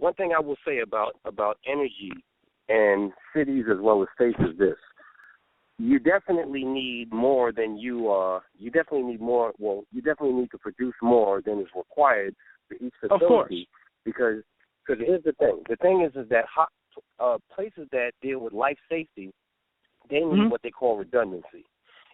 one thing I will say about energy and cities as well as states is this: you definitely need more than you definitely need more. Well, you definitely need to produce more than is required for each facility. Of course. Because here's the thing. The thing is that places that deal with life safety, they need what they call redundancy.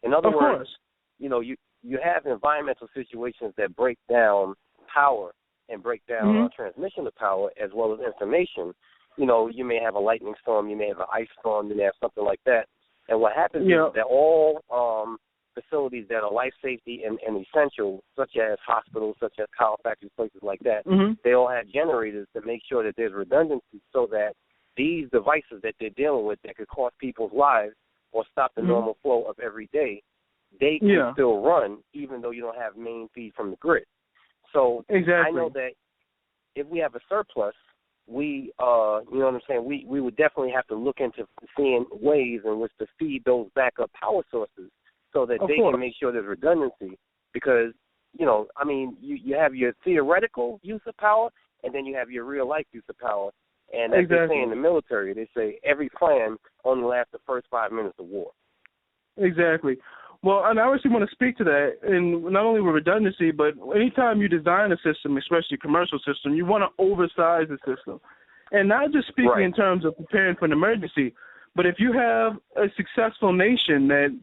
In other words, you know, you have environmental situations that break down power and break down transmission of power as well as information. You know, you may have a lightning storm, you may have an ice storm, you may have something like that. And what happens is that all facilities that are life safety and essential, such as hospitals, such as power factories, places like that, they all have generators to make sure that there's redundancy so that these devices that they're dealing with that could cost people's lives or stop the normal flow of every day, they can still run even though you don't have main feed from the grid. So I know that if we have a surplus, we, you know what I'm saying, we would definitely have to look into seeing ways in which to feed those backup power sources so that they can make sure there's redundancy because, you know, I mean, you have your theoretical use of power and then you have your real-life use of power. And as they say in the military, they say every plan only lasts the first 5 minutes of war. Exactly. Well, and I actually want to speak to that, and not only with redundancy, but anytime you design a system, especially a commercial system, you want to oversize the system. And not just speaking in terms of preparing for an emergency, but if you have a successful nation that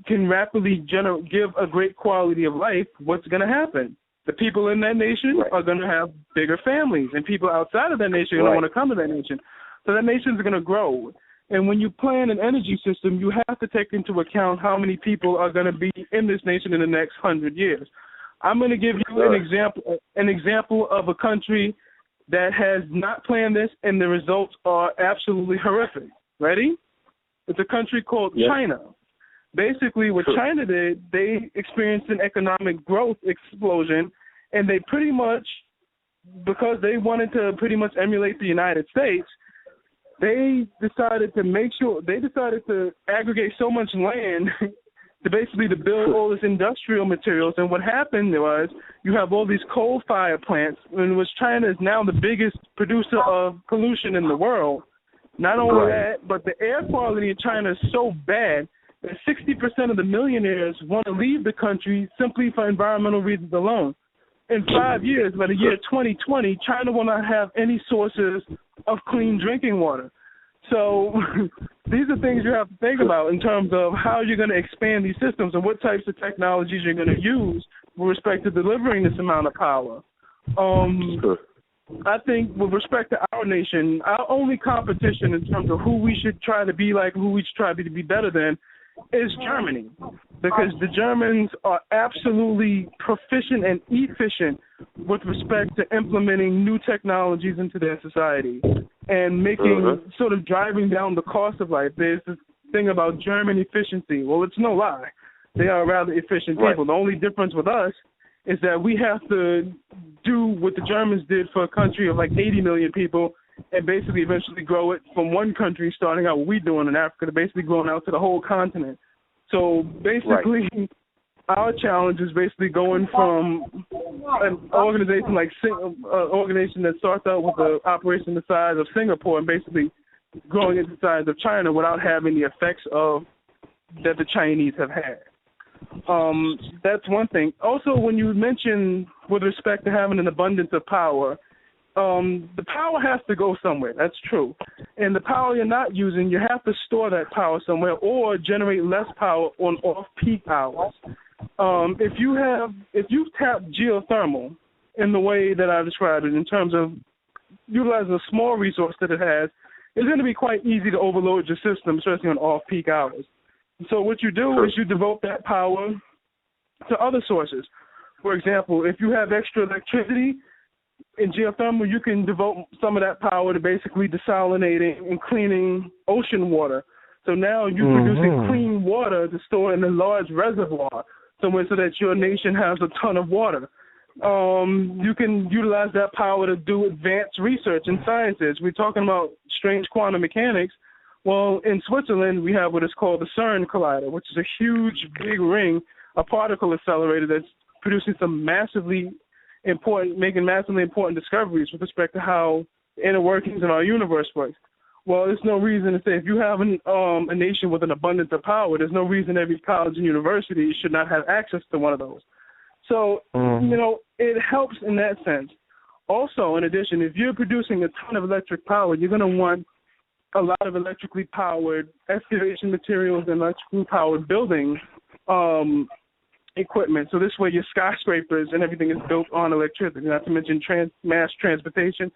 can rapidly give a great quality of life, what's going to happen? The people in that nation are going to have bigger families, and people outside of that nation are going to want to come to that nation. So that nation is going to grow. And when you plan an energy system, you have to take into account how many people are going to be in this nation in the next 100 years. I'm going to give you an example of a country that has not planned this, and the results are absolutely horrific. Ready? It's a country called China. Basically, what China did, they experienced an economic growth explosion, and they pretty much, because they wanted to pretty much emulate the United States, they decided to aggregate so much land to basically to build all this industrial materials. And what happened was you have all these coal-fired plants, in which China is now the biggest producer of pollution in the world. Not only that, but the air quality in China is so bad that 60% of the millionaires want to leave the country simply for environmental reasons alone. In 5 years, by the year 2020, China will not have any sources of clean drinking water. So these are things you have to think about in terms of how you're going to expand these systems and what types of technologies you're going to use with respect to delivering this amount of power. I think with respect to our nation, our only competition in terms of who we should try to be like, who we should try to be better than, is Germany, because the Germans are absolutely proficient and efficient with respect to implementing new technologies into their society and making sort of driving down the cost of life. There's this thing about German efficiency. Well, it's no lie. They are rather efficient people. The only difference with us is that we have to do what the Germans did for a country of like 80 million people and basically eventually grow it from one country, starting out what we're doing in Africa, to basically growing out to the whole continent. So basically, our challenge is basically going from an organization like an organization that starts out with an operation the size of Singapore and basically growing into the size of China without having the effects of that the Chinese have had. That's one thing. Also, when you mention with respect to having an abundance of power, the power has to go somewhere. That's true. And the power you're not using, you have to store that power somewhere or generate less power on off-peak hours. If you've tapped geothermal in the way that I described it, in terms of utilizing a small resource that it has, it's going to be quite easy to overload your system, especially on off-peak hours. So what you do is you devote that power to other sources. For example, if you have extra electricity, in geothermal, you can devote some of that power to basically desalinating and cleaning ocean water. So now you're producing clean water to store in a large reservoir somewhere so that your nation has a ton of water. You can utilize that power to do advanced research in sciences. We're talking about strange quantum mechanics. Well, in Switzerland, we have what is called the CERN collider, which is a huge, big ring, a particle accelerator that's producing some massively important discoveries with respect to how inner workings in our universe works. Well, there's no reason to say if you have a nation with an abundance of power, there's no reason every college and university should not have access to one of those. So, it helps in that sense. Also, in addition, if you're producing a ton of electric power, you're going to want a lot of electrically powered excavation materials and electrically powered building equipment. So this way your skyscrapers and everything is built on electricity, not to mention mass transportation.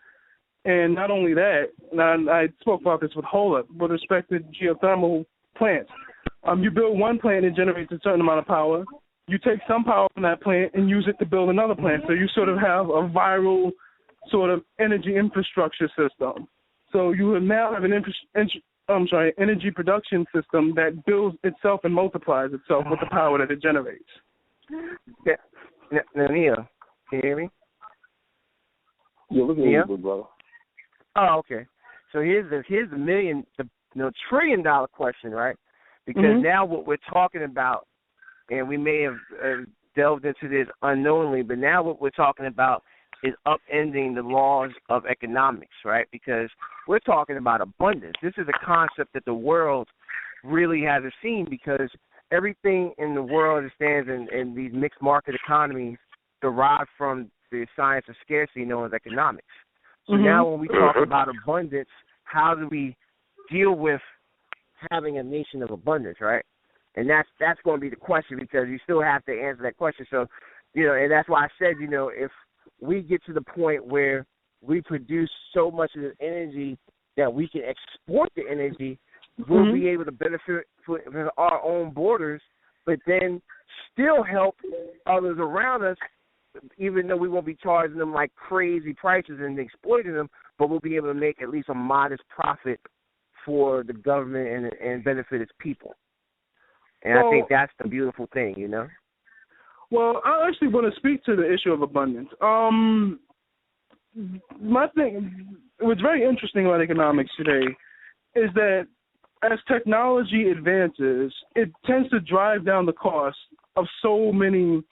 And not only that, and I spoke about this with Hola, with respect to geothermal plants. You build one plant, it generates a certain amount of power. You take some power from that plant and use it to build another plant. So you sort of have a viral sort of energy infrastructure system. So you will now have an energy production system that builds itself and multiplies itself with the power that it generates. Yeah. Now, Neil, can you hear me? Yeah, look at you, brother. Oh, okay. So here's the trillion-dollar question, right? Because now what we're talking about, and we may have delved into this unknowingly, but now what we're talking about is upending the laws of economics, right? Because we're talking about abundance. This is a concept that the world really hasn't seen, because everything in the world that stands in these mixed market economies derived from the science of scarcity known as economics. So now when we talk about abundance, how do we deal with having a nation of abundance, right? And that's going to be the question, because you still have to answer that question. So, and that's why I said, if we get to the point where we produce so much of the energy that we can export the energy, we'll be able to benefit from our own borders, but then still help others around us, even though we won't be charging them like crazy prices and exploiting them, but we'll be able to make at least a modest profit for the government and benefit its people. And I think that's the beautiful thing, Well, I actually want to speak to the issue of abundance. My thing, what's very interesting about economics today is that as technology advances, it tends to drive down the cost of so many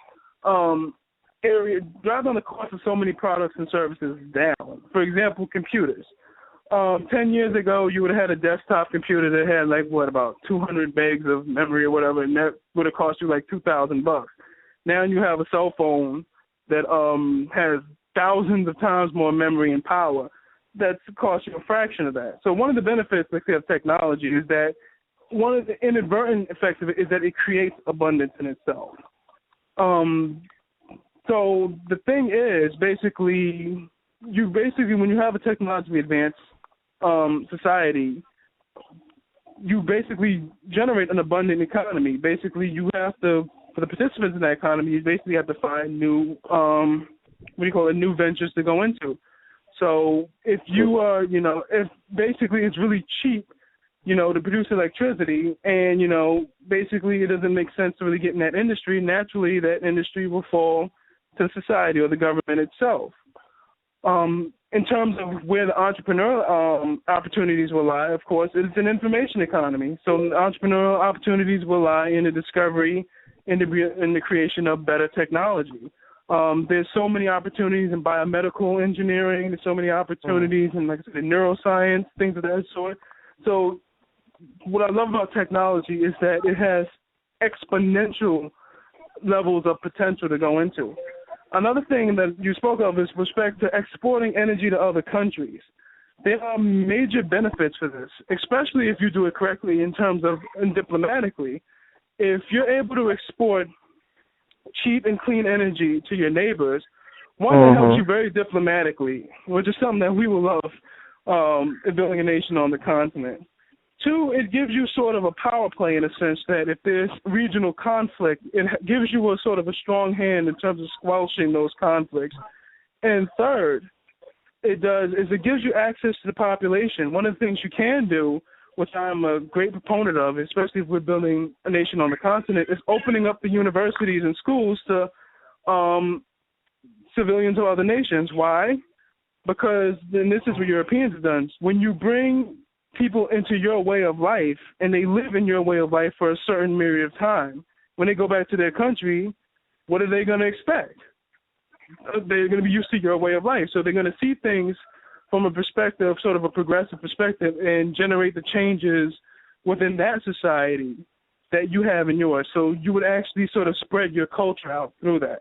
products and services down. For example, computers. 10 years ago, you would have had a desktop computer that had about 200 megs of memory or whatever, and that would have cost you like $2,000. Now you have a cell phone that has thousands of times more memory and power. That's cost you a fraction of that. So one of the benefits of technology is that one of the inadvertent effects of it is that it creates abundance in itself. So the thing is, basically, when you have a technologically advanced society, you basically generate an abundant economy. Basically, you have to, for the participants in that economy, you basically have to find new, new ventures to go into. So if you are, if basically it's really cheap, to produce electricity, and, basically it doesn't make sense to really get in that industry, naturally that industry will fall to society or the government itself. In terms of where the entrepreneurial opportunities will lie, of course, it's an information economy. So entrepreneurial opportunities will lie in the discovery and in the creation of better technology. There's so many opportunities in biomedical engineering. There's so many opportunities in, like I said, neuroscience, things of that sort. So what I love about technology is that it has exponential levels of potential to go into. Another thing that you spoke of is respect to exporting energy to other countries. There are major benefits for this, especially if you do it correctly in terms of and diplomatically. If you're able to export cheap and clean energy to your neighbors, one, it helps you very diplomatically, which is something that we will love in building a nation on the continent. Two, it gives you sort of a power play in a sense that if there's regional conflict, it gives you a sort of a strong hand in terms of squelching those conflicts. And third, it gives you access to the population. One of the things you can do, which I'm a great proponent of, especially if we're building a nation on the continent, is opening up the universities and schools to civilians of other nations. Why? Because, and this is what Europeans have done, when you bring people into your way of life and they live in your way of life for a certain period of time, when they go back to their country, what are they going to expect? They're going to be used to your way of life. So they're going to see things from a perspective, sort of a progressive perspective, and generate the changes within that society that you have in yours. So you would actually sort of spread your culture out through that.